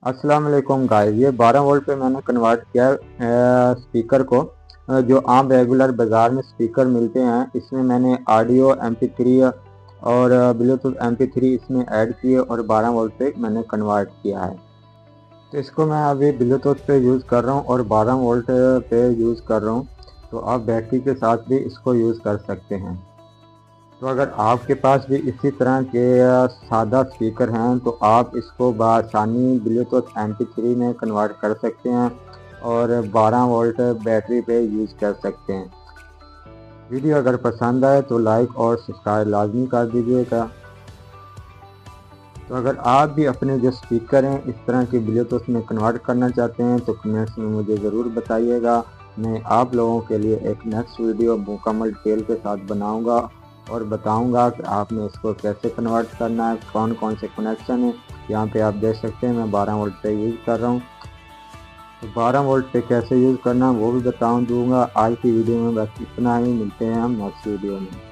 अस्सलाम वालेकुम गाइस, ये 12 वोल्ट पे मैंने कन्वर्ट किया स्पीकर को। जो आम रेगुलर बाज़ार में स्पीकर मिलते हैं, इसमें मैंने ऑडियो MP3 और ब्लूटूथ MP3 इसमें ऐड किए और 12 वोल्ट पे मैंने कन्वर्ट किया है। तो इसको मैं अभी ब्लूटूथ पे यूज़ कर रहा हूँ और 12 वोल्ट पे यूज़ कर रहा हूँ। तो आप बैटरी के साथ भी इसको यूज़ कर सकते हैं। तो अगर आपके पास भी इसी तरह के सादा स्पीकर हैं तो आप इसको बआसानी ब्लूटूथ MP3 में कन्वर्ट कर सकते हैं और 12 वोल्ट बैटरी पे यूज़ कर सकते हैं। वीडियो अगर पसंद आए तो लाइक और सब्सक्राइब लाजमी कर दीजिएगा। तो अगर आप भी अपने जो स्पीकर हैं इस तरह के ब्लूटूथ में कन्वर्ट करना चाहते हैं तो कमेंट्स में मुझे ज़रूर बताइएगा। मैं आप लोगों के लिए एक नेक्स्ट वीडियो मुकम्मल डिटेल के साथ बनाऊंगा और बताऊंगा कि आपने इसको कैसे कन्वर्ट करना है, कौन कौन से कनेक्शन है। यहाँ पे आप देख सकते हैं मैं 12 वोल्ट पे यूज़ कर रहा हूँ। तो 12 वोल्ट पे कैसे यूज़ करना वो भी दूंगा। आज की वीडियो में बस इतना ही, मिलते हैं हम नेक्स्ट वीडियो में।